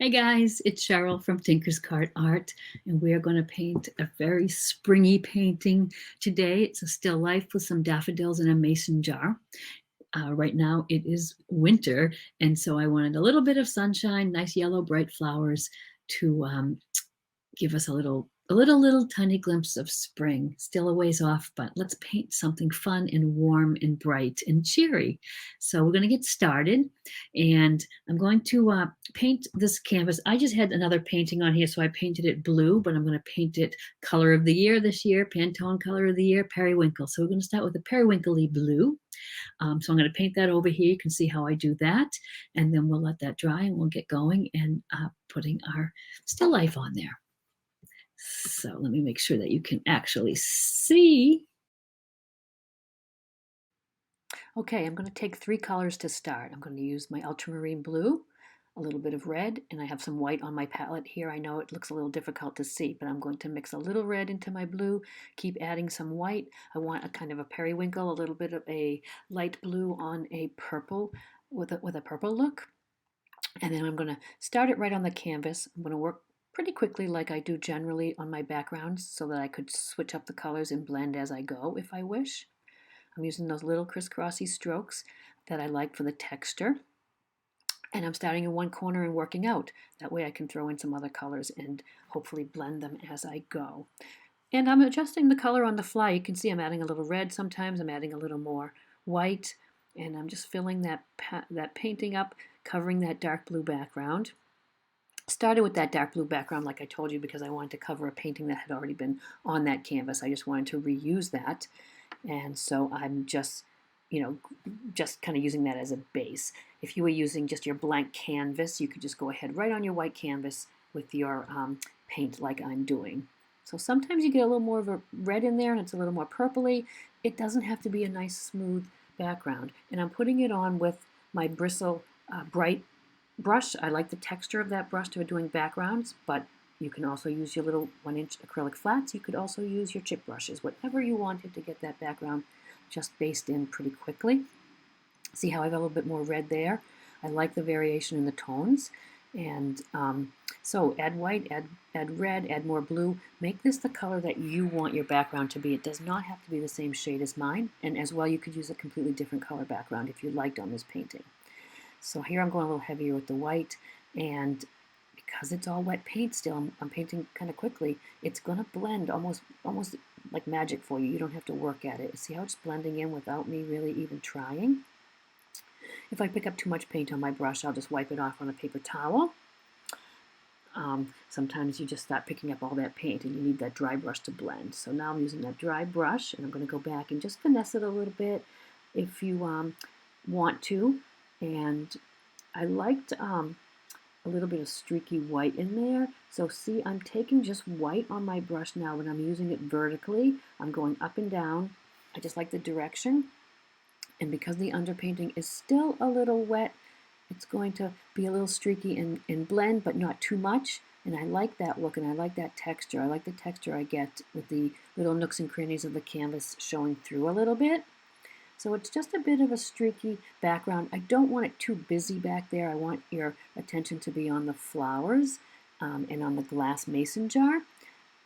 Hey guys, it's Cheryl from Tinker's Cart Art, and we are going to paint a very springy painting today. It's a still life with some daffodils in a mason jar. Right now it is winter, and so I wanted a little bit of sunshine, nice yellow bright flowers to give us a little tiny glimpse of spring. Still a ways off, but let's paint something fun and warm and bright and cheery. So we're going to get started, and I'm going to paint this canvas. I just had another painting on here, so I painted it blue, but I'm going to paint it color of the year this year, Pantone color of the year, periwinkle. So we're going to start with a periwinkly blue. So I'm going to paint that over here. You can see how I do that, and then we'll let that dry and we'll get going and putting our still life on there. So let me make sure that you can actually see. Okay, I'm going to take three colors to start. I'm going to use my ultramarine blue, a little bit of red, and I have some white on my palette here. I know it looks a little difficult to see, but I'm going to mix a little red into my blue, keep adding some white. I want a kind of a periwinkle, a little bit of a light blue on a purple with a purple look. And then I'm going to start it right on the canvas. I'm going to work pretty quickly like I do generally on my backgrounds so that I could switch up the colors and blend as I go if I wish. I'm using those little crisscrossy strokes that I like for the texture. And I'm starting in one corner and working out. That way I can throw in some other colors and hopefully blend them as I go. And I'm adjusting the color on the fly. You can see I'm adding a little red sometimes. I'm adding a little more white. And I'm just filling that painting up, covering that dark blue background. Started with that dark blue background, like I told you, because I wanted to cover a painting that had already been on that canvas. I just wanted to reuse that. And so I'm just, just kind of using that as a base. If you were using just your blank canvas, you could just go ahead right on your white canvas with your paint like I'm doing. So sometimes you get a little more of a red in there and it's a little more purpley. It doesn't have to be a nice smooth background. And I'm putting it on with my bristle bright brush. I like the texture of that brush to doing backgrounds, but you can also use your little 1-inch acrylic flats. You could also use your chip brushes, whatever you wanted to get that background just based in pretty quickly. See how I have a little bit more red there? I like the variation in the tones. And so add white, add red, add more blue. Make this the color that you want your background to be. It does not have to be the same shade as mine. And as well, you could use a completely different color background if you liked on this painting. So here I'm going a little heavier with the white, and because it's all wet paint still, I'm painting kind of quickly, it's going to blend almost like magic for you. You don't have to work at it. See how it's blending in without me really even trying? If I pick up too much paint on my brush, I'll just wipe it off on a paper towel. Sometimes you just start picking up all that paint and you need that dry brush to blend. So now I'm using that dry brush, and I'm going to go back and just finesse it a little bit if you want to. And I liked a little bit of streaky white in there. So see, I'm taking just white on my brush now, but I'm using it vertically. I'm going up and down. I just like the direction. And because the underpainting is still a little wet, it's going to be a little streaky and blend, but not too much. And I like that look, and I like that texture. I like the texture I get with the little nooks and crannies of the canvas showing through a little bit. So it's just a bit of a streaky background. I don't want it too busy back there. I want your attention to be on the flowers and on the glass mason jar.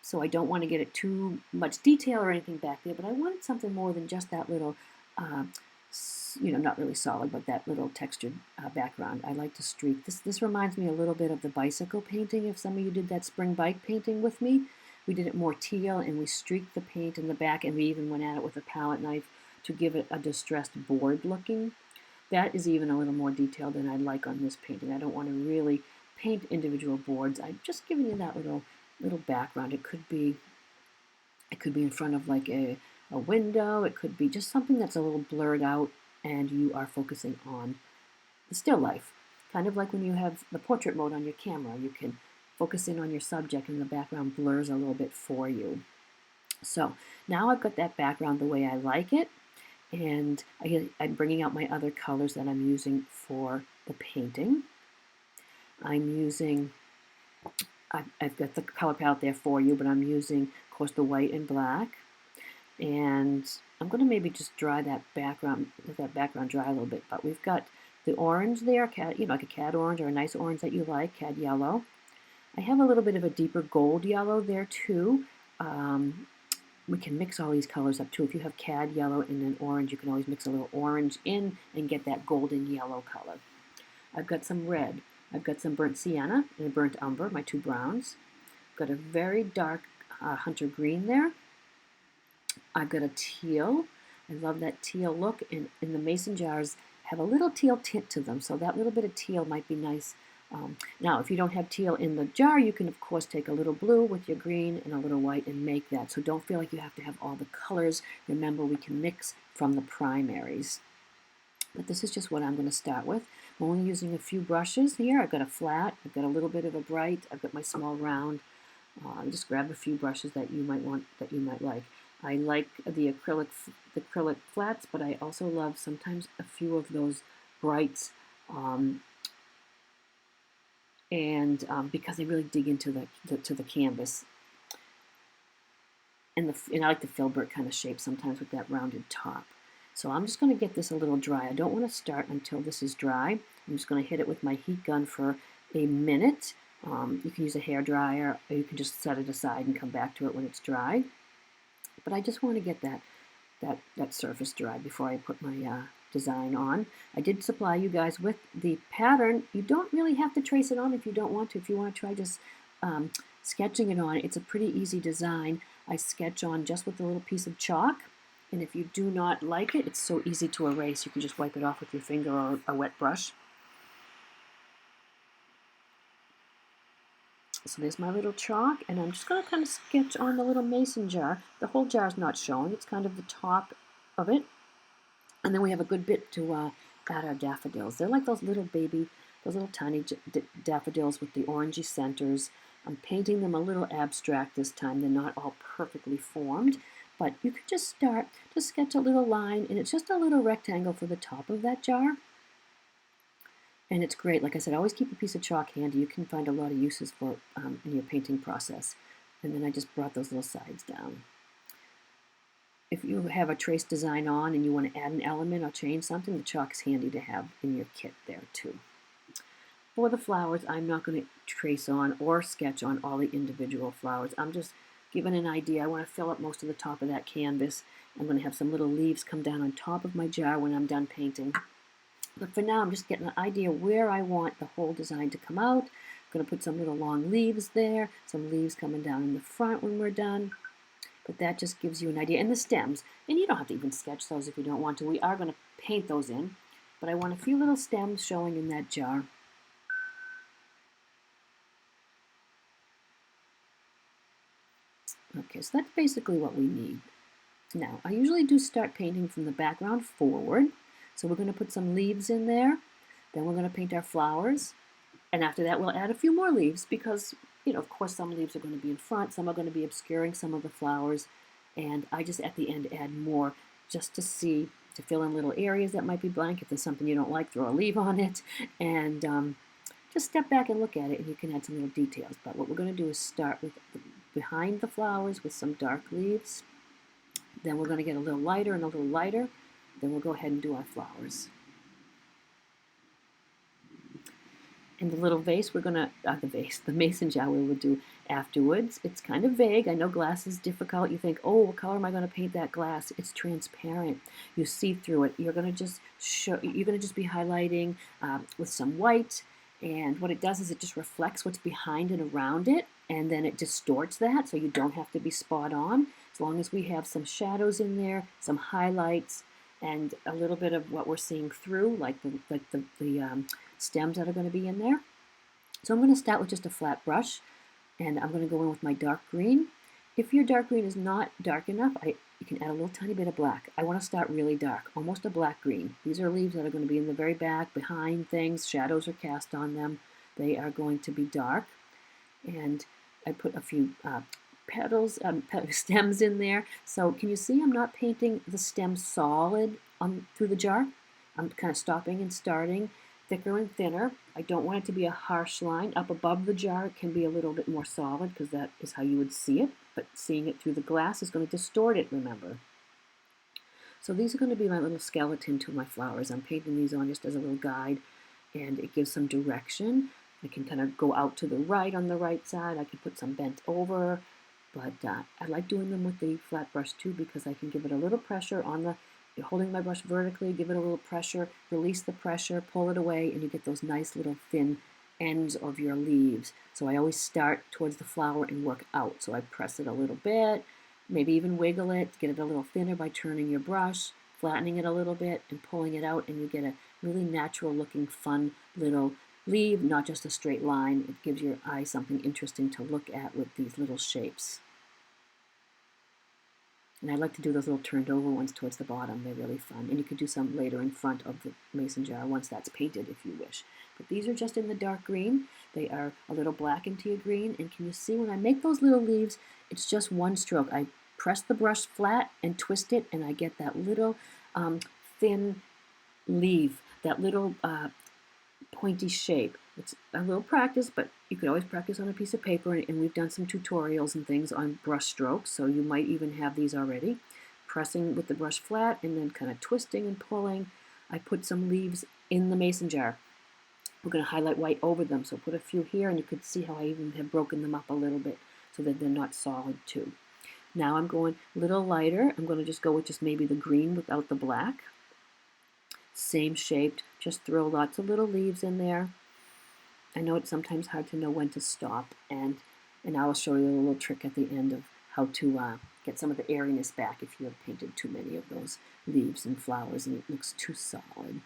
So I don't want to get it too much detail or anything back there, but I wanted something more than just that little, not really solid, but that little textured background. I like to streak. This reminds me a little bit of the bicycle painting. If some of you did that spring bike painting with me, we did it more teal, and we streaked the paint in the back, and we even went at it with a palette knife to give it a distressed board looking. That is even a little more detailed than I'd like on this painting. I don't want to really paint individual boards. I'm just giving you that little background. It could be in front of like a window. It could be just something that's a little blurred out and you are focusing on the still life. Kind of like when you have the portrait mode on your camera. You can focus in on your subject and the background blurs a little bit for you. So now I've got that background the way I like it. And I'm bringing out my other colors that I'm using for the painting. I've got the color palette there for you, but I'm using, of course, the white and black. And I'm going to maybe just dry that background, let that background dry a little bit. But we've got the orange there, like a cad orange or a nice orange that you like, cad yellow. I have a little bit of a deeper gold yellow there too. We can mix all these colors up too. If you have cad yellow and an orange, you can always mix a little orange in and get that golden yellow color. I've got some red. I've got some burnt sienna and a burnt umber, my two browns. I've got a very dark hunter green there. I've got a teal. I love that teal look, and the mason jars have a little teal tint to them, so that little bit of teal might be nice. Now, if you don't have teal in the jar, you can, of course, take a little blue with your green and a little white and make that. So don't feel like you have to have all the colors. Remember, we can mix from the primaries. But this is just what I'm going to start with. I'm only using a few brushes here. I've got a flat, I've got a little bit of a bright, I've got my small round. Just grab a few brushes that you might want, that you might like. I like the acrylic flats, but I also love sometimes a few of those brights, because they really dig into the canvas. And I like the filbert kind of shape sometimes with that rounded top. So I'm just going to get this a little dry. I don't want to start until this is dry. I'm just going to hit it with my heat gun for a minute. You can use a hair dryer, or you can just set it aside and come back to it when it's dry. But I just want to get that surface dry before I put my design on. I did supply you guys with the pattern. You don't really have to trace it on if you don't want to. If you want to try just sketching it on, it's a pretty easy design. I sketch on just with a little piece of chalk. And if you do not like it, it's so easy to erase. You can just wipe it off with your finger or a wet brush. So there's my little chalk, and I'm just going to kind of sketch on the little mason jar. The whole jar is not showing. It's kind of the top of it. And then we have a good bit to add our daffodils. They're like those little tiny daffodils with the orangey centers. I'm painting them a little abstract this time. They're not all perfectly formed. But you could just start to sketch a little line, and it's just a little rectangle for the top of that jar. And it's great. Like I said, always keep a piece of chalk handy. You can find a lot of uses for it in your painting process. And then I just brought those little sides down. If you have a trace design on and you want to add an element or change something, the chalk's handy to have in your kit there too. For the flowers, I'm not going to trace on or sketch on all the individual flowers. I'm just giving an idea. I want to fill up most of the top of that canvas. I'm going to have some little leaves come down on top of my jar when I'm done painting. But for now, I'm just getting an idea where I want the whole design to come out. I'm going to put some little long leaves there, some leaves coming down in the front when we're done. But that just gives you an idea. And the stems, and you don't have to even sketch those if you don't want to. We are going to paint those in. But I want a few little stems showing in that jar. Okay, so that's basically what we need. Now, I usually do start painting from the background forward. So we're going to put some leaves in there. Then we're going to paint our flowers. And after that, we'll add a few more leaves because, of course, some leaves are going to be in front. Some are going to be obscuring some of the flowers. And I just, at the end, add more just to fill in little areas that might be blank. If there's something you don't like, throw a leaf on it. And just step back and look at it, and you can add some little details. But what we're going to do is start with behind the flowers with some dark leaves. Then we're going to get a little lighter and a little lighter. Then we'll go ahead and do our flowers. And the little vase, we're going to, the mason jar we will do afterwards. It's kind of vague. I know glass is difficult. You think, oh, what color am I going to paint that glass? It's transparent. You see through it. You're going to just be highlighting with some white. And what it does is it just reflects what's behind and around it. And then it distorts that, so you don't have to be spot on. As long as we have some shadows in there, some highlights, and a little bit of what we're seeing through, like the stems that are going to be in there. So I'm going to start with just a flat brush, and I'm going to go in with my dark green. If your dark green is not dark enough, you can add a little tiny bit of black. I want to start really dark, almost a black green. These are leaves that are going to be in the very back, behind things. Shadows are cast on them. They are going to be dark. And I put a few stems in there. So can you see I'm not painting the stem solid through the jar? I'm kind of stopping and starting, thicker and thinner. I don't want it to be a harsh line. Up above the jar it can be a little bit more solid because that is how you would see it, but seeing it through the glass is going to distort it, remember. So these are going to be my little skeleton to my flowers. I'm painting these on just as a little guide, and it gives some direction. I can kind of go out to the right on the right side. I can put some bent over, but I like doing them with the flat brush too because I can give it a little pressure on the, holding my brush vertically, give it a little pressure, release the pressure, pull it away, and you get those nice little thin ends of your leaves. So I always start towards the flower and work out. So I press it a little bit, maybe even wiggle it, get it a little thinner by turning your brush, flattening it a little bit and pulling it out, and you get a really natural looking fun little leaf, not just a straight line. It gives your eye something interesting to look at with these little shapes. And I like to do those little turned over ones towards the bottom. They're really fun. And you could do some later in front of the mason jar once that's painted if you wish. But these are just in the dark green. They are a little black into your green. And can you see when I make those little leaves, it's just one stroke. I press the brush flat and twist it, and I get that little thin leaf, that little pointy shape. It's a little practice, but you could always practice on a piece of paper, and we've done some tutorials and things on brush strokes, so you might even have these already. Pressing with the brush flat and then kind of twisting and pulling. I put some leaves in the mason jar. We're going to highlight white over them, so put a few here, and you could see how I even have broken them up a little bit so that they're not solid too. Now I'm going a little lighter. I'm going to just go with just maybe the green without the black. Same shaped, just throw lots of little leaves in there. I know it's sometimes hard to know when to stop, and I'll show you a little trick at the end of how to get some of the airiness back if you have painted too many of those leaves and flowers and it looks too solid.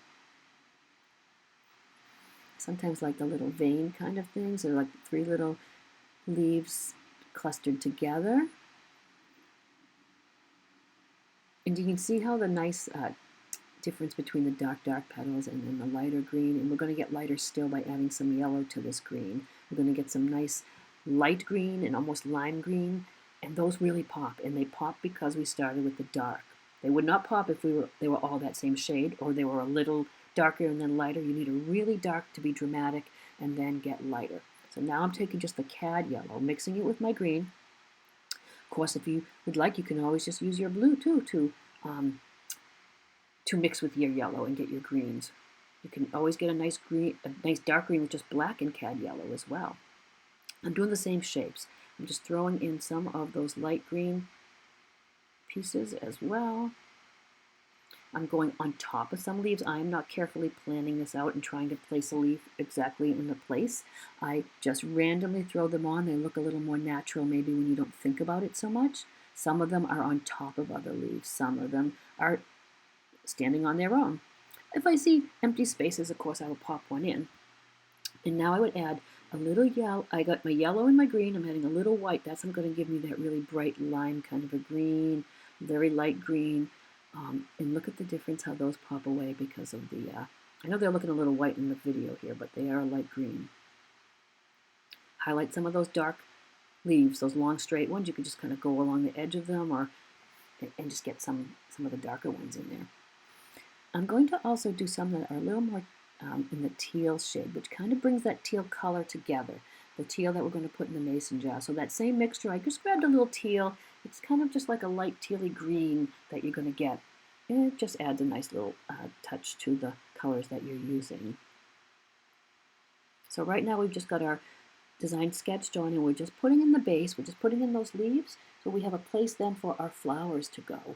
Sometimes like the little vein kind of things, or like 3 little leaves clustered together. And you can see how the nice difference between the dark petals and then the lighter green, and we're going to get lighter still by adding some yellow to this green. We're going to get some nice light green and almost lime green, and those really pop, and they pop because we started with the dark. They would not pop if they were all that same shade, or they were a little darker and then lighter. You need a really dark to be dramatic and then get lighter. So now I'm taking just the cad yellow, mixing it with my green. Of course, if you would like, you can always just use your blue too to mix with your yellow and get your greens. You can always get a nice green, a nice dark green with just black and cad yellow as well. I'm doing the same shapes. I'm just throwing in some of those light green pieces as well. I'm going on top of some leaves. I am not carefully planning this out and trying to place a leaf exactly in the place. I just randomly throw them on. They look a little more natural maybe when you don't think about it so much. Some of them are on top of other leaves. Some of them are standing on their own. If I see empty spaces, of course, I will pop one in. And now I would add a little yellow. I got my yellow and my green. I'm adding a little white. That's going to give me that really bright lime kind of a green, very light green. And look at the difference how those pop away because of the, I know they're looking a little white in the video here, but they are a light green. Highlight some of those dark leaves, those long straight ones. You could just kind of go along the edge of them and just get some of the darker ones in there. I'm going to also do some that are a little more in the teal shade, which kind of brings that teal color together. The teal that we're going to put in the mason jar. So that same mixture, I just grabbed a little teal. It's kind of just like a light tealy green that you're going to get. And it just adds a nice little touch to the colors that you're using. So right now we've just got our design sketched on, and we're just putting in the base. We're just putting in those leaves. So we have a place then for our flowers to go.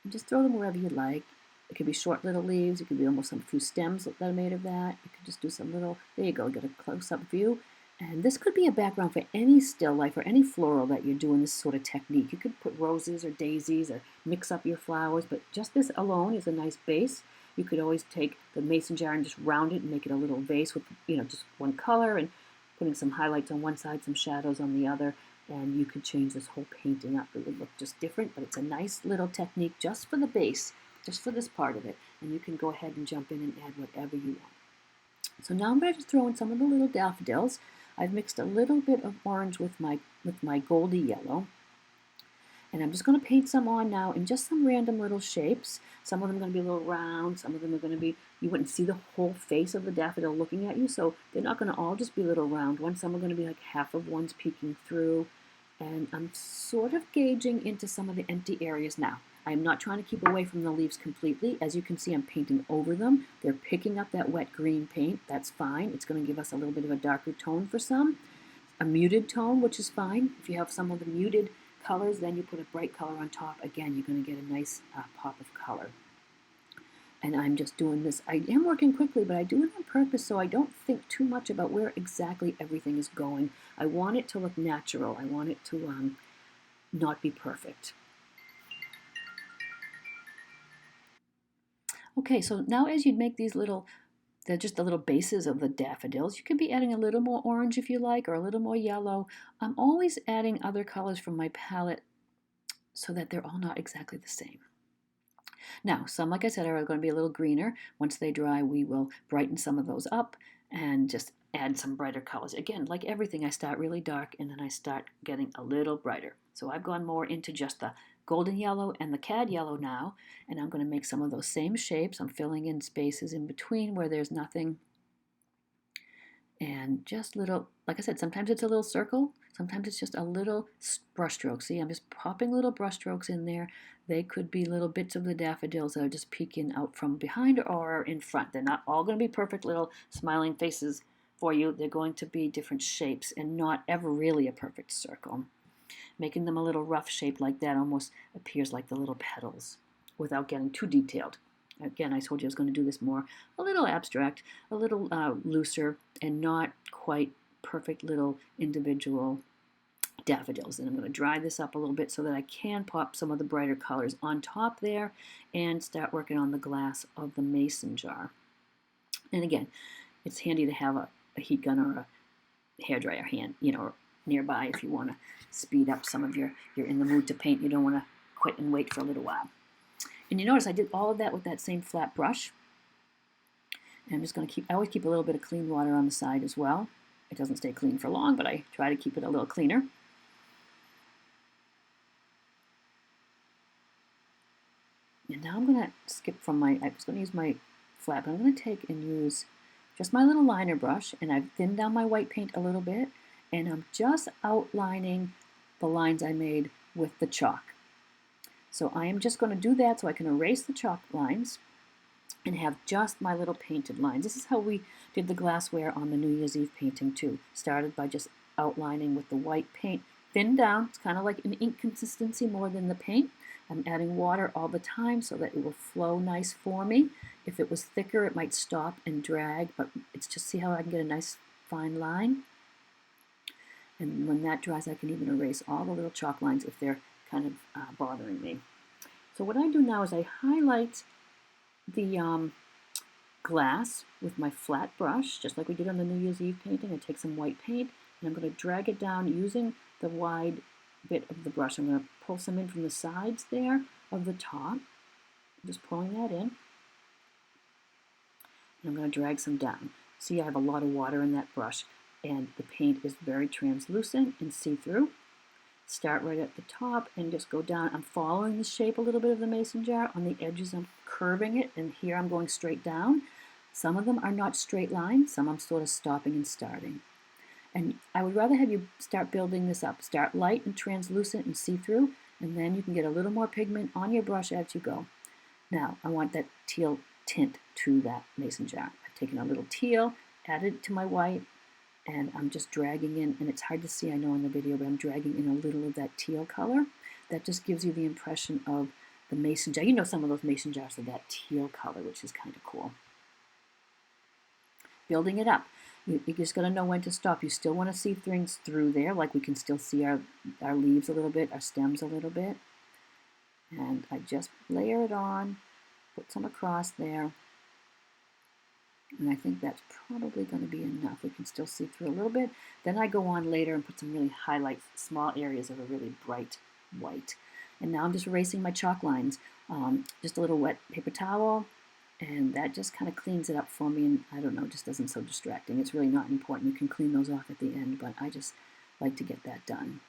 And just throw them wherever you like. It could be short little leaves. It could be almost some few stems that are made of that. You could just do some little, there you go, get a close-up view. And this could be a background for any still life or any floral that you're doing this sort of technique. You could put roses or daisies or mix up your flowers, but just this alone is a nice base. You could always take the mason jar and just round it and make it a little vase with, just one color and putting some highlights on one side, some shadows on the other. And you could change this whole painting up. It would look just different, but it's a nice little technique just for the base, just for this part of it. And you can go ahead and jump in and add whatever you want. So now I'm going to just throw in some of the little daffodils. I've mixed a little bit of orange with my goldy yellow. And I'm just going to paint some on now in just some random little shapes. Some of them are going to be a little round. Some of them are going to be, you wouldn't see the whole face of the daffodil looking at you, so they're not going to all just be little round ones. Some are going to be like half of ones peeking through. And I'm sort of gauging into some of the empty areas now. I'm not trying to keep away from the leaves completely. As you can see, I'm painting over them. They're picking up that wet green paint. That's fine. It's going to give us a little bit of a darker tone for some. A muted tone, which is fine. If you have some of the muted colors, then you put a bright color on top. Again, you're going to get a nice pop of color. And I'm just doing this. I am working quickly, but I do it on purpose so I don't think too much about where exactly everything is going. I want it to look natural. I want it to not be perfect. Okay, so now as you make these little, they're just the little bases of the daffodils, you could be adding a little more orange if you like, or a little more yellow. I'm always adding other colors from my palette so that they're all not exactly the same. Now, some, like I said, are going to be a little greener. Once they dry, we will brighten some of those up and just add some brighter colors. Again, like everything, I start really dark and then I start getting a little brighter. So I've gone more into just the golden yellow and the cad yellow now, and I'm going to make some of those same shapes. I'm filling in spaces in between where there's nothing. And just little, like I said, sometimes it's a little circle, sometimes it's just a little brush stroke. See, I'm just popping little brush strokes in there. They could be little bits of the daffodils that are just peeking out from behind or in front. They're not all going to be perfect little smiling faces for you. They're going to be different shapes and not ever really a perfect circle. Making them a little rough shape like that almost appears like the little petals without getting too detailed. Again, I told you I was going to do this more, a little abstract, a little looser, and not quite perfect little individual daffodils. And I'm going to dry this up a little bit so that I can pop some of the brighter colors on top there and start working on the glass of the mason jar. And again, it's handy to have a heat gun or a hairdryer hand, nearby if you want to speed up some of you're in the mood to paint. You don't want to quit and wait for a little while. And you notice I did all of that with that same flat brush. And I'm just going to I always keep a little bit of clean water on the side as well. It doesn't stay clean for long, but I try to keep it a little cleaner. And now I'm going to skip from I was going to use my flat, but I'm going to take and use just my little liner brush, and I've thinned down my white paint a little bit, and I'm just outlining the lines I made with the chalk. So I am just going to do that so I can erase the chalk lines and have just my little painted lines. This is how we did the glassware on the New Year's Eve painting too. Started by just outlining with the white paint, thinned down. It's kind of like an ink consistency more than the paint. I'm adding water all the time so that it will flow nice for me. If it was thicker, it might stop and drag, but it's just see how I can get a nice fine line. And when that dries, I can even erase all the little chalk lines if they're kind of bothering me. So what I do now is I highlight the glass with my flat brush, just like we did on the New Year's Eve painting. I take some white paint and I'm going to drag it down using the wide bit of the brush. I'm going to pull some in from the sides there of the top. I'm just pulling that in. And I'm going to drag some down. See, I have a lot of water in that brush and the paint is very translucent and see-through. Start right at the top and just go down. I'm following the shape a little bit of the mason jar. On the edges I'm curving it, and here I'm going straight down. Some of them are not straight lines, some I'm sort of stopping and starting. And I would rather have you start building this up. Start light and translucent and see-through, and then you can get a little more pigment on your brush as you go. Now, I want that teal tint to that mason jar. I've taken a little teal, added it to my white, and I'm just dragging in, and it's hard to see, I know in the video, but I'm dragging in a little of that teal color. That just gives you the impression of the mason jar. You know some of those mason jars are that teal color, which is kind of cool. Building it up. You just got to know when to stop. You still want to see things through there, like we can still see our leaves a little bit, our stems a little bit. And I just layer it on, put some across there. And I think that's probably going to be enough. We can still see through a little bit. Then I go on later and put some really highlight small areas of a really bright white. And now I'm just erasing my chalk lines. Just a little wet paper towel, and that just kind of cleans it up for me. And I don't know, just doesn't so distracting. It's really not important. You can clean those off at the end, but I just like to get that done.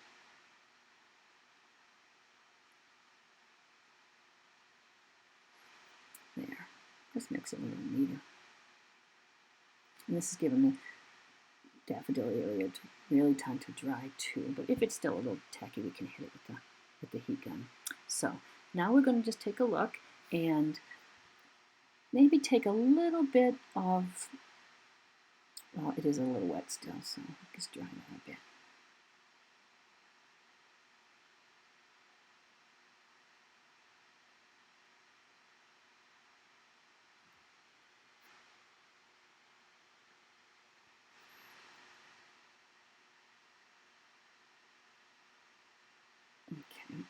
There. Just makes it a little neater. And this is giving me daffodil area to really time to dry too. But if it's still a little tacky, we can hit it with the heat gun. So now we're going to just take a look and maybe take a little bit of, well, it is a little wet still, so just dry that a bit. Okay.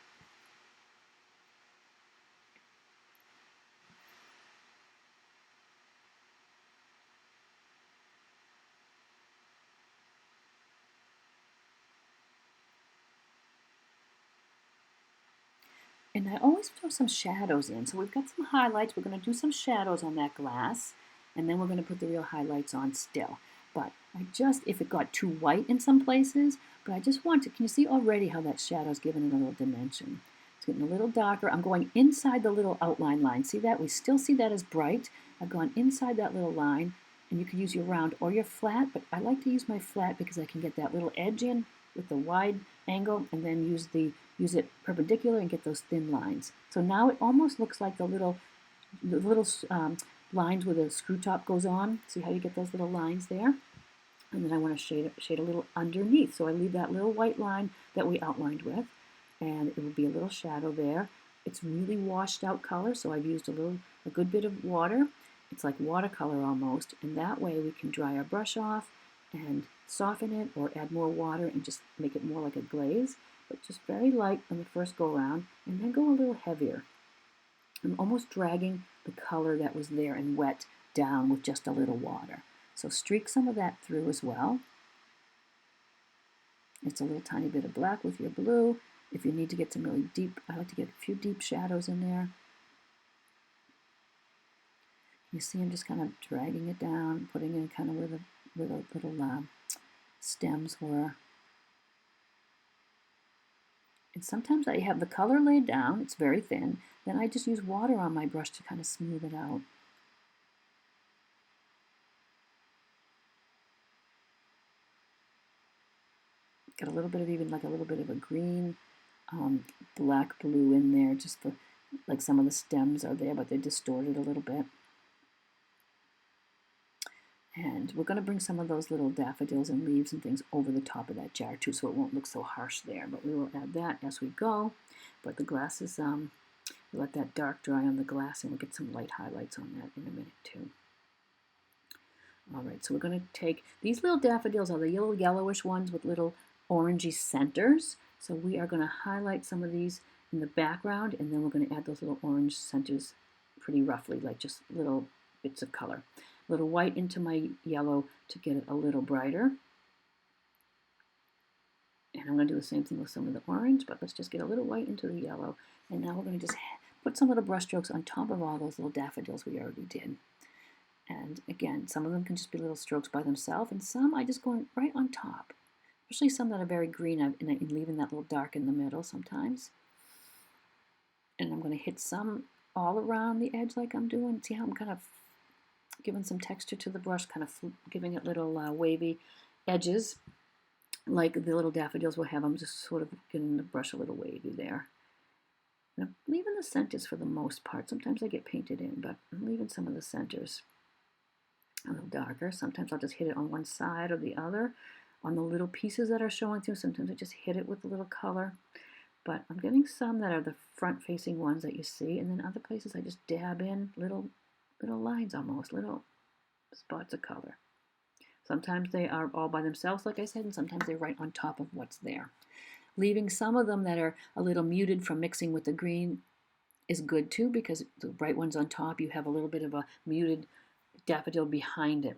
And I always throw some shadows in. So we've got some highlights. We're going to do some shadows on that glass, and then we're going to put the real highlights on still. But I just, if it got too white in some places, but I just want to, can you see already how that shadow's given it a little dimension? It's getting a little darker. I'm going inside the little outline line. See that? We still see that as bright. I've gone inside that little line, and you can use your round or your flat, but I like to use my flat because I can get that little edge in with the wide angle, and then use it perpendicular and get those thin lines. So now it almost looks like the little lines where the screw top goes on. See how you get those little lines there? And then I want to shade a little underneath. So I leave that little white line that we outlined with, and it will be a little shadow there. It's really washed out color, so I've used a good bit of water. It's like watercolor almost, and that way we can dry our brush off and soften it or add more water and just make it more like a glaze, but just very light on the first go around, and then go a little heavier. I'm almost dragging the color that was there and wet down with just a little water. So streak some of that through as well. It's a little tiny bit of black with your blue. If you need to get some really deep, I like to get a few deep shadows in there. You see I'm just kind of dragging it down, putting it kind of where the little stems were. And sometimes I have the color laid down, it's very thin, then I just use water on my brush to kind of smooth it out. Got a little bit of even like a little bit of a green, black blue in there, just for like some of the stems are there, but they're distorted a little bit. And we're going to bring some of those little daffodils and leaves and things over the top of that jar too, so it won't look so harsh there. But we will add that as we go. But the glass is, we'll let that dark dry on the glass, and we'll get some light highlights on that in a minute too. All right, so we're going to take, these little daffodils are the little yellowish ones with little orangey centers. So we are going to highlight some of these in the background, and then we're going to add those little orange centers pretty roughly, like just little bits of color. A little white into my yellow to get it a little brighter. And I'm going to do the same thing with some of the orange, but let's just get a little white into the yellow. And now we're going to just put some little brush strokes on top of all those little daffodils we already did. And again, some of them can just be little strokes by themselves, and some I just go right on top. Especially some that are very green, and leaving that little dark in the middle sometimes. And I'm going to hit some all around the edge like I'm doing. See how I'm kind of giving some texture to the brush, kind of giving it little wavy edges, like the little daffodils will have. I'm just sort of getting the brush a little wavy there. And I'm leaving the centers for the most part. Sometimes I get painted in, but I'm leaving some of the centers a little darker. Sometimes I'll just hit it on one side or the other. On the little pieces that are showing through, sometimes I just hit it with a little color. But I'm getting some that are the front-facing ones that you see, and then other places I just dab in little lines almost, little spots of color. Sometimes they are all by themselves, like I said, and sometimes they're right on top of what's there. Leaving some of them that are a little muted from mixing with the green is good too, because the bright ones on top, you have a little bit of a muted daffodil behind it.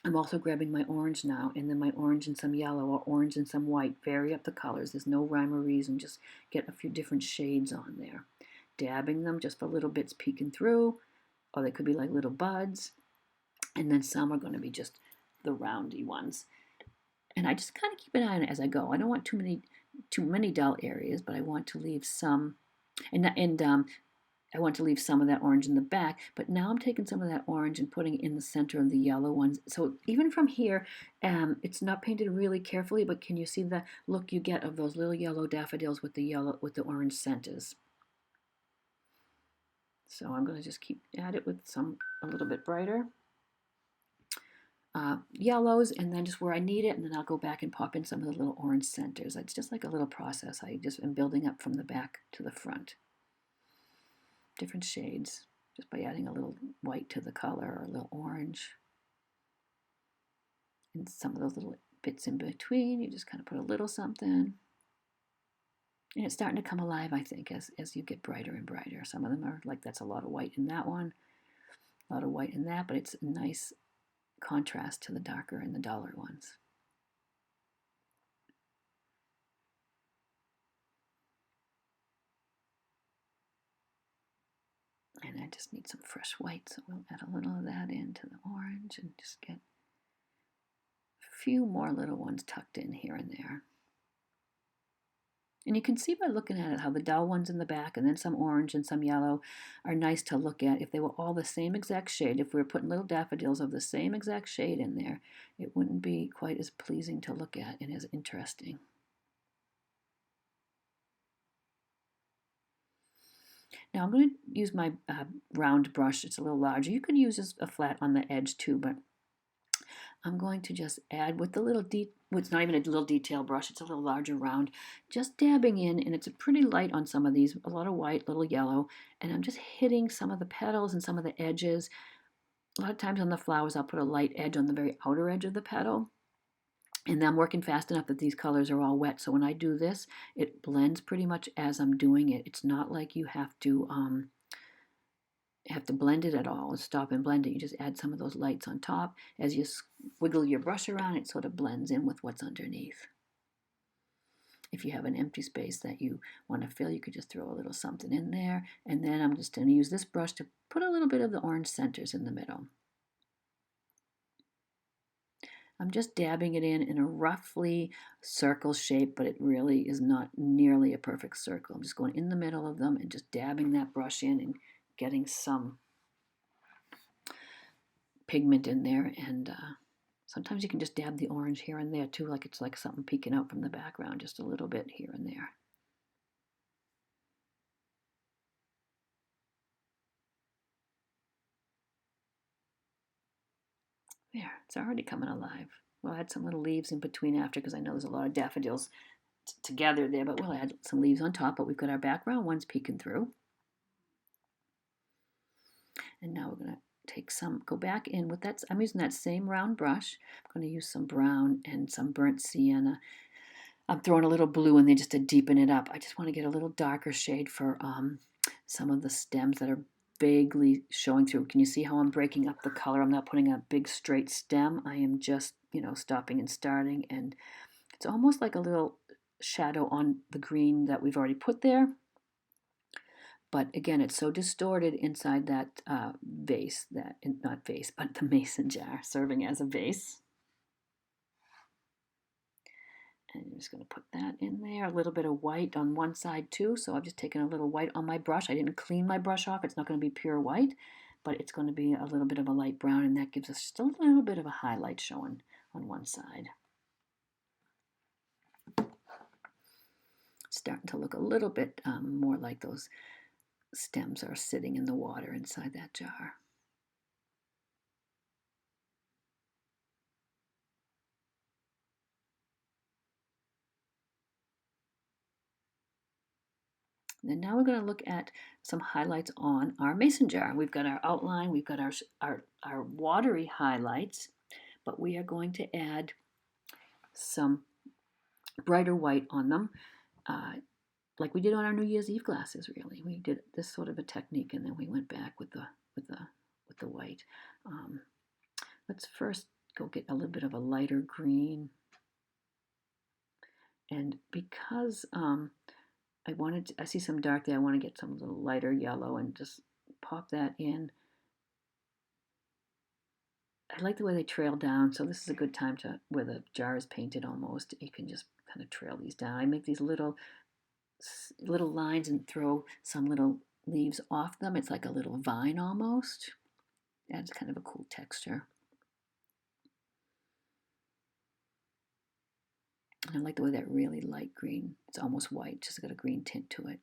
I'm also grabbing my orange now, and then my orange and some yellow, or orange and some white. Vary up the colors. There's no rhyme or reason. Just get a few different shades on there. Dabbing them just for little bits peeking through, or they could be like little buds. And then some are going to be just the roundy ones. And I just kind of keep an eye on it as I go. I don't want too many dull areas, but I want to leave some. And I want to leave some of that orange in the back, but now I'm taking some of that orange and putting it in the center of the yellow ones. So even from here, it's not painted really carefully, but can you see the look you get of those little yellow daffodils with the orange centers? So I'm going to just keep at it with some a little bit brighter yellows, and then just where I need it, and then I'll go back and pop in some of the little orange centers. It's just like a little process. I just am building up from the back to the front. Different shades, just by adding a little white to the color or a little orange. And some of those little bits in between, you just kind of put a little something. And it's starting to come alive, I think, as you get brighter and brighter. Some of them are like, that's a lot of white in that one, a lot of white in that, but it's a nice contrast to the darker and the duller ones. And I just need some fresh white, so we'll add a little of that into the orange and just get a few more little ones tucked in here and there. And you can see by looking at it how the dull ones in the back and then some orange and some yellow are nice to look at. If they were all the same exact shade, if we were putting little daffodils of the same exact shade in there, it wouldn't be quite as pleasing to look at and as interesting. Now I'm going to use my round brush. It's a little larger. You could use a flat on the edge too, but I'm going to just add with the little it's not even a little detail brush, it's a little larger round, just dabbing in, and it's a pretty light on some of these, a lot of white, little yellow, and I'm just hitting some of the petals and some of the edges. A lot of times on the flowers, I'll put a light edge on the very outer edge of the petal, and then I'm working fast enough that these colors are all wet, so when I do this, it blends pretty much as I'm doing it. It's not like you have to blend it at all, stop and blend it. You just add some of those lights on top. As you wiggle your brush around, it sort of blends in with what's underneath. If you have an empty space that you want to fill, you could just throw a little something in there. And then I'm just going to use this brush to put a little bit of the orange centers in the middle. I'm just dabbing it in a roughly circle shape, but it really is not nearly a perfect circle. I'm just going in the middle of them and just dabbing that brush in and getting some pigment in there, and sometimes you can just dab the orange here and there too, like it's like something peeking out from the background, just a little bit here and there. There, it's already coming alive. We'll add some little leaves in between after, because I know there's a lot of daffodils together there, but we'll add some leaves on top, but we've got our background ones peeking through. And now we're going to take some, go back in with that. I'm using that same round brush. I'm going to use some brown and some burnt sienna. I'm throwing a little blue in there just to deepen it up. I just want to get a little darker shade for some of the stems that are vaguely showing through. Can you see how I'm breaking up the color? I'm not putting a big straight stem. I am just, stopping and starting, and it's almost like a little shadow on the green that we've already put there. But again, it's so distorted inside that vase, not vase, but the mason jar serving as a vase. And I'm just going to put that in there. A little bit of white on one side too. So I've just taken a little white on my brush. I didn't clean my brush off. It's not going to be pure white, but it's going to be a little bit of a light brown, and that gives us just a little bit of a highlight showing on one side. It's starting to look a little bit more like those stems are sitting in the water inside that jar. And now we're going to look at some highlights on our mason jar. We've got our outline, we've got our watery highlights, but we are going to add some brighter white on them, like we did on our New Year's Eve glasses. Really, we did this sort of a technique, and then we went back with the white. Let's first go get a little bit of a lighter green, and because I see some dark there, I want to get some little lighter yellow and just pop that in. I like the way they trail down, so this is a good time where the jar is painted almost, you can just kind of trail these down. I make these little lines and throw some little leaves off them. It's like a little vine almost. Adds kind of a cool texture. And I like the way that really light green, it's almost white, just got a green tint to it.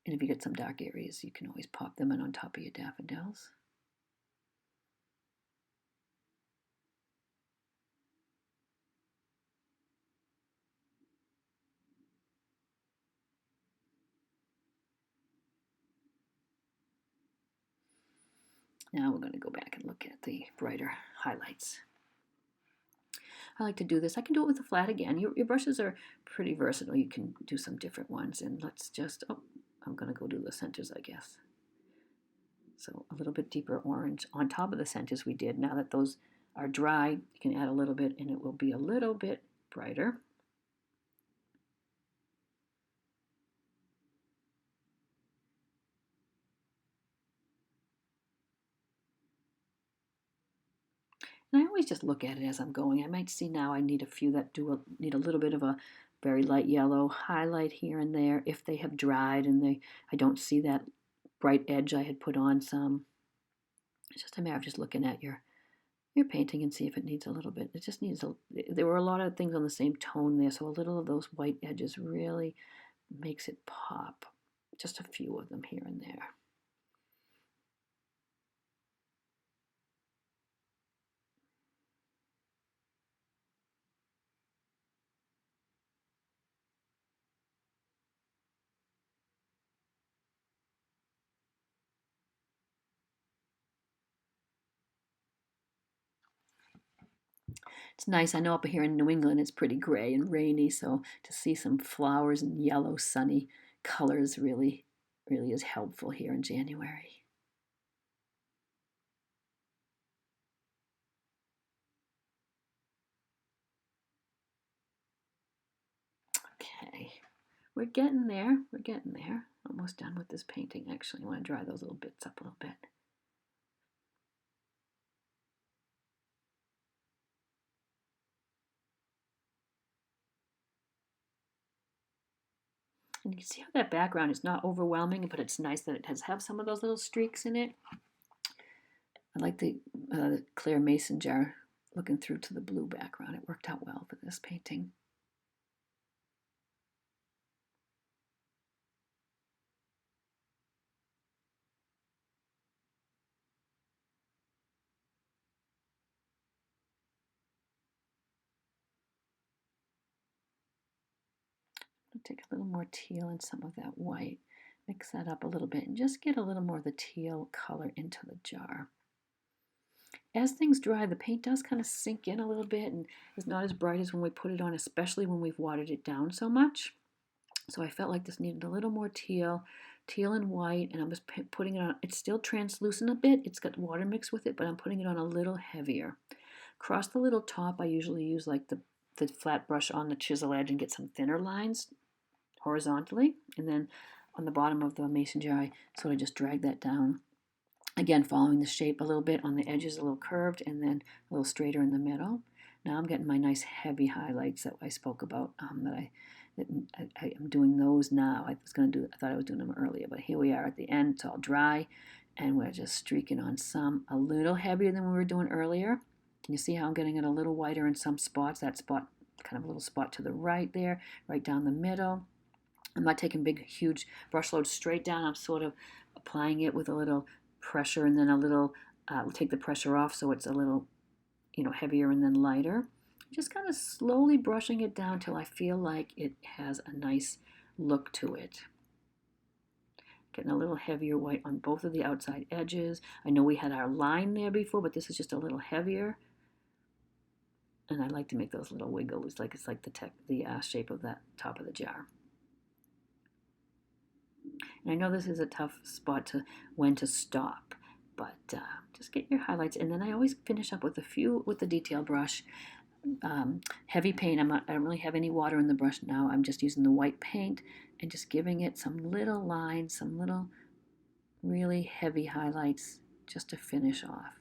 And if you get some dark areas, you can always pop them in on top of your daffodils. Now we're going to go back and look at the brighter highlights. I like to do this. I can do it with a flat again. Your brushes are pretty versatile. You can do some different ones. And let's just, oh, I'm going to go do the centers, I guess. So a little bit deeper orange on top of the centers we did. Now that those are dry, you can add a little bit and it will be a little bit brighter. And I always just look at it as I'm going. I might see now I need a few that need a little bit of a very light yellow highlight here and there if they have dried and I don't see that bright edge I had put on some. It's just a matter of just looking at your painting and see if it needs a little bit. It just needs there were a lot of things on the same tone there, so a little of those white edges really makes it pop. Just a few of them here and there. It's nice. I know up here in New England it's pretty gray and rainy, so to see some flowers and yellow, sunny colors really, really is helpful here in January. Okay, we're getting there. We're getting there. Almost done with this painting, actually. I want to dry those little bits up a little bit. And you can see how that background is not overwhelming, but it's nice that it has have some of those little streaks in it. I like the clear mason jar looking through to the blue background. It worked out well for this painting. I'll take a little more teal and some of that white. Mix that up a little bit and just get a little more of the teal color into the jar. As things dry, the paint does kind of sink in a little bit and is not as bright as when we put it on, especially when we've watered it down so much. So I felt like this needed a little more teal and white, and I'm just putting it on. It's still translucent a bit. It's got water mixed with it, but I'm putting it on a little heavier. Across the little top, I usually use like the flat brush on the chisel edge and get some thinner lines horizontally, and then on the bottom of the mason jar, I sort of just drag that down. Again, following the shape a little bit on the edges, a little curved, and then a little straighter in the middle. Now I'm getting my nice heavy highlights that I spoke about. I am doing those now. I thought I was doing them earlier, but here we are at the end. It's all dry, and we're just streaking on some a little heavier than we were doing earlier. Can you see how I'm getting it a little whiter in some spots? That spot, kind of a little spot to the right there, right down the middle. I'm not taking big, huge brush loads straight down. I'm sort of applying it with a little pressure and then a little, take the pressure off so it's a little, heavier and then lighter. Just kind of slowly brushing it down till I feel like it has a nice look to it. Getting a little heavier white on both of the outside edges. I know we had our line there before, but this is just a little heavier. And I like to make those little wiggles, like it's like the shape of that top of the jar. And I know this is a tough spot to when to stop, but just get your highlights. And then I always finish up with a few with the detail brush. Heavy paint. I don't really have any water in the brush now. I'm just using the white paint and just giving it some little lines, some little really heavy highlights just to finish off.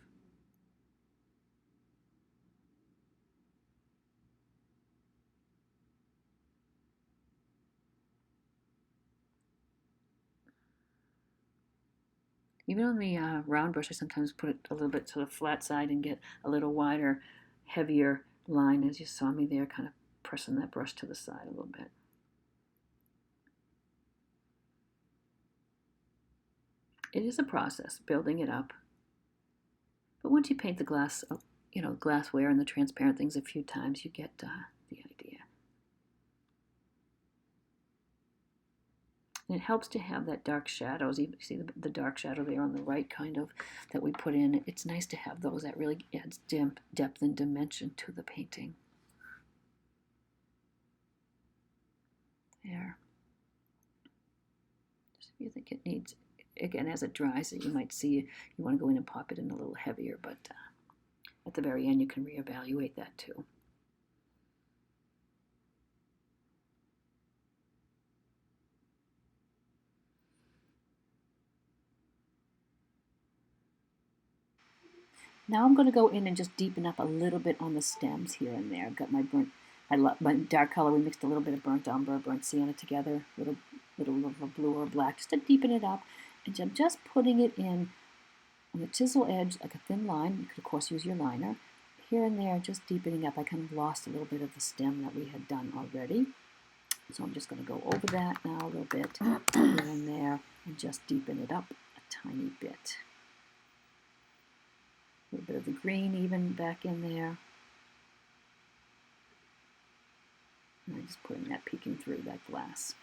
Even on the round brush, I sometimes put it a little bit to the flat side and get a little wider, heavier line, as you saw me there, kind of pressing that brush to the side a little bit. It is a process, building it up. But once you paint the glass, glassware and the transparent things a few times, you get the idea. And it helps to have that dark shadows. You see the dark shadow there on the right, kind of, that we put in. It's nice to have those. That really adds depth and dimension to the painting. There. Just if you think it needs, again, as it dries, you might see you want to go in and pop it in a little heavier, but at the very end you can reevaluate that too. Now I'm going to go in and just deepen up a little bit on the stems here and there. I've got I love my dark color. We mixed a little bit of burnt umber, burnt sienna together, little of a blue or black, just to deepen it up. And I'm just putting it in on the chisel edge, like a thin line. You could of course use your liner. Here and there, just deepening up. I kind of lost a little bit of the stem that we had done already. So I'm just going to go over that now a little bit, here and there, and just deepen it up a tiny bit. A little bit of the green even back in there. And I'm just putting that peeking through that glass.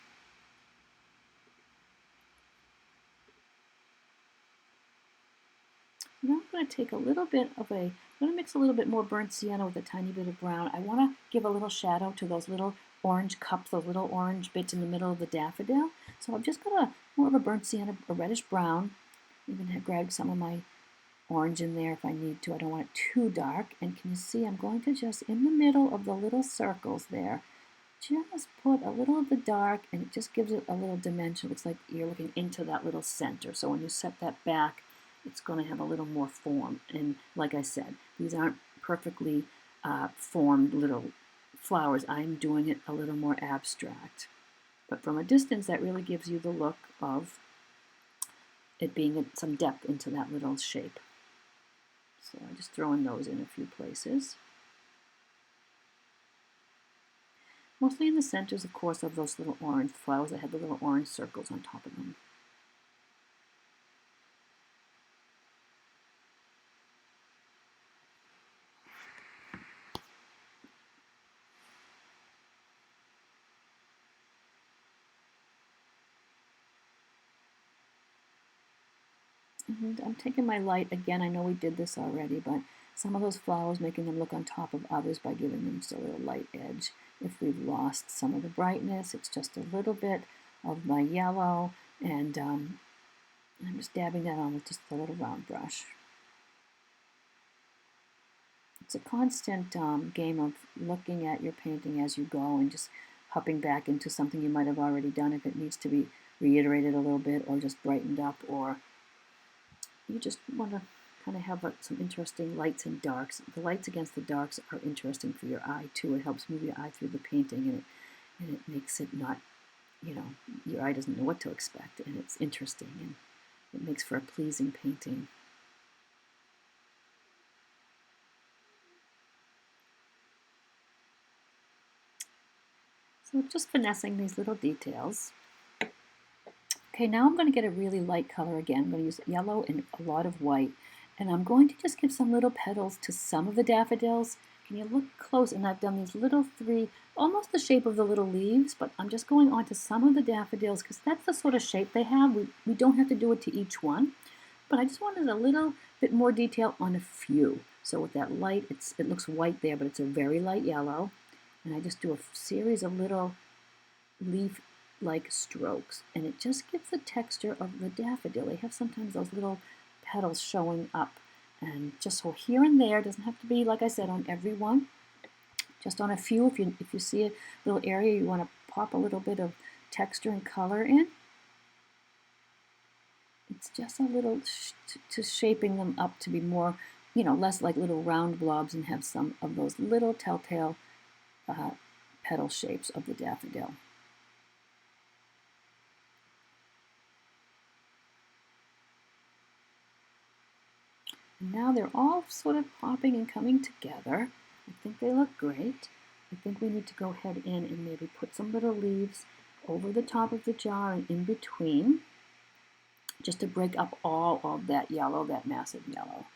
Now I'm going to take a little bit of I'm going to mix a little bit more burnt sienna with a tiny bit of brown. I want to give a little shadow to those little orange cups, those little orange bits in the middle of the daffodil. So I've just got more of a burnt sienna, a reddish brown. Even have grabbed some of my orange in there if I need to. I don't want it too dark. And can you see I'm going to just, in the middle of the little circles there, just put a little of the dark, and it just gives it a little dimension. It looks like you're looking into that little center. So when you set that back, it's going to have a little more form. And like I said, these aren't perfectly formed little flowers. I'm doing it a little more abstract. But from a distance, that really gives you the look of it being some depth into that little shape. So I'm just throwing those in a few places. Mostly in the centers, of course, of those little orange flowers that had the little orange circles on top of them. And I'm taking my light, again, I know we did this already, but some of those flowers, making them look on top of others by giving them just a little light edge. If we've lost some of the brightness, it's just a little bit of my yellow, and I'm just dabbing that on with just a little round brush. It's a constant game of looking at your painting as you go and just hopping back into something you might have already done if it needs to be reiterated a little bit or just brightened up, or you just want to kind of have some interesting lights and darks. The lights against the darks are interesting for your eye too. It helps move your eye through the painting, and it makes it not, your eye doesn't know what to expect, and it's interesting, and it makes for a pleasing painting. So just finessing these little details. Okay, now I'm going to get a really light color again. I'm going to use yellow and a lot of white. And I'm going to just give some little petals to some of the daffodils. Can you look close? And I've done these little three, almost the shape of the little leaves, but I'm just going on to some of the daffodils because that's the sort of shape they have. We don't have to do it to each one, but I just wanted a little bit more detail on a few. So with that light, it looks white there, but it's a very light yellow. And I just do a series of little leaf-like strokes, and it just gives the texture of the daffodil. They have sometimes those little petals showing up, and just so here and there, doesn't have to be, like I said, on every one, just on a few. If you see a little area you want to pop a little bit of texture and color in, it's just a little to shaping them up to be more, less like little round blobs, and have some of those little telltale petal shapes of the daffodil. And now they're all sort of popping and coming together. I think they look great. I think we need to go ahead in and maybe put some little leaves over the top of the jar and in between, just to break up all of that yellow, that massive yellow.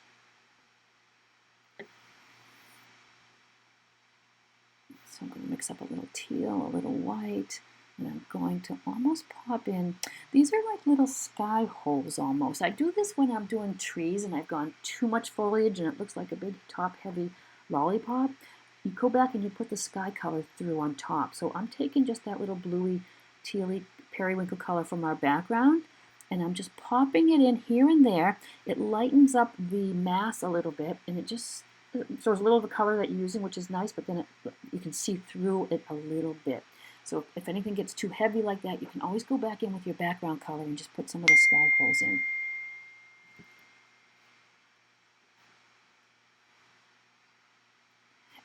So I'm going to mix up a little teal, a little white, and I'm going to almost pop in. These are like little sky holes almost. I do this when I'm doing trees and I've gone too much foliage and it looks like a big top-heavy lollipop. You go back and you put the sky color through on top. So I'm taking just that little bluey, tealy periwinkle color from our background, and I'm just popping it in here and there. It lightens up the mass a little bit, and it just shows a little of the color that you're using, which is nice, but then you can see through it a little bit. So if anything gets too heavy like that, you can always go back in with your background color and just put some little sky holes in.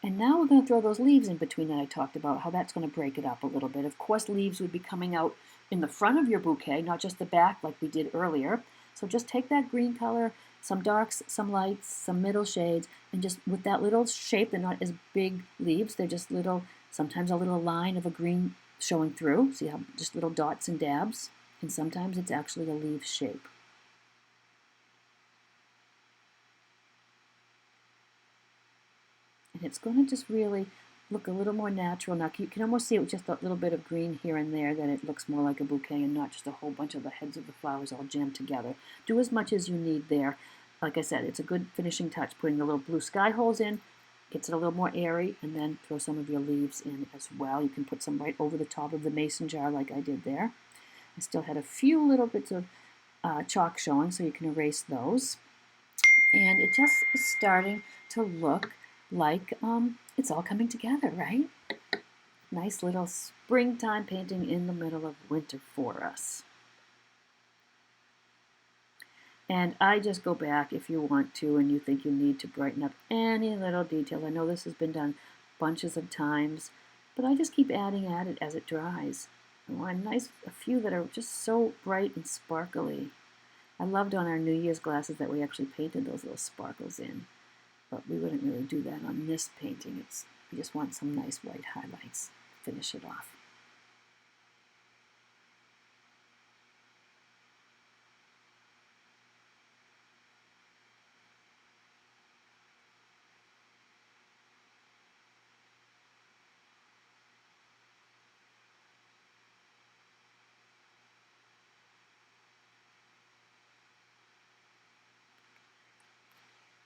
And now we're going to throw those leaves in between that I talked about, how that's going to break it up a little bit. Of course, leaves would be coming out in the front of your bouquet, not just the back like we did earlier. So just take that green color, some darks, some lights, some middle shades, and just with that little shape, they're not as big leaves, they're just little, sometimes a little line of a green showing through. So you have just little dots and dabs, and sometimes it's actually a leaf shape. And it's going to just really look a little more natural. Now you can almost see it with just a little bit of green here and there, that it looks more like a bouquet and not just a whole bunch of the heads of the flowers all jammed together. Do as much as you need there. Like I said, it's a good finishing touch, putting the little blue sky holes in, gets it a little more airy, and then throw some of your leaves in as well. You can put some right over the top of the mason jar like I did there. I still had a few little bits of chalk showing, so you can erase those. And it just is starting to look like it's all coming together, right? Nice little springtime painting in the middle of winter for us. And I just go back if you want to and you think you need to brighten up any little detail. I know this has been done bunches of times, but I just keep adding at it as it dries. I want a few that are just so bright and sparkly. I loved on our New Year's glasses that we actually painted those little sparkles in, but we wouldn't really do that on this painting. We just want some nice white highlights. Finish it off.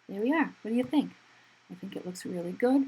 There we are. What do you think? I think it looks really good.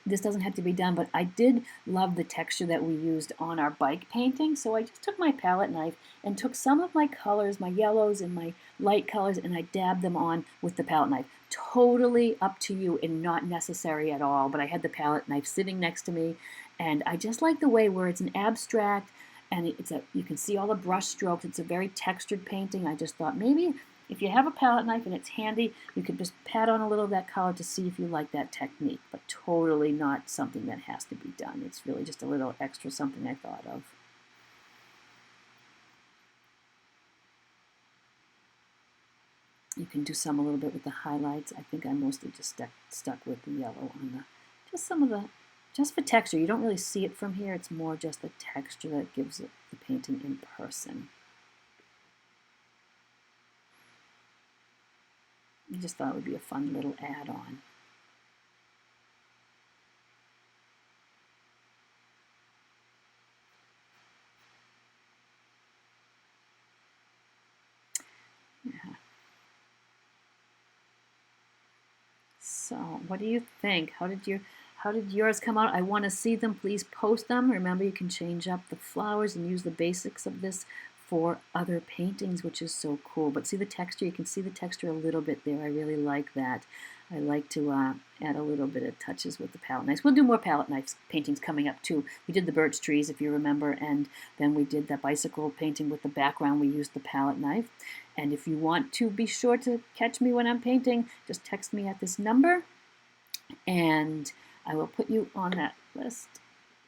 This doesn't have to be done, but I did love the texture that we used on our bike painting. So I just took my palette knife and took some of my colors, my yellows and my light colors, and I dabbed them on with the palette knife. Totally up to you and not necessary at all, but I had the palette knife sitting next to me, and I just like the way where it's an abstract and you can see all the brush strokes. It's a very textured painting. I just thought maybe if you have a palette knife and it's handy, you could just pat on a little of that color to see if you like that technique, but totally not something that has to be done. It's really just a little extra something I thought of. You can do some a little bit with the highlights. I think I mostly just stuck with the yellow on just for texture. You don't really see it from here. It's more just the texture that gives it the painting in person. I just thought it would be a fun little add-on. Yeah. So, what do you think? How did yours come out? I want to see them. Please post them. Remember, you can change up the flowers and use the basics of this for other paintings, which is so cool. But see the texture? You can see the texture a little bit there. I really like that. I like to add a little bit of touches with the palette knives. We'll do more palette knives paintings coming up too. We did the birch trees, if you remember, and then we did that bicycle painting with the background. We used the palette knife. And if you want to be sure to catch me when I'm painting, just text me at this number, and I will put you on that list.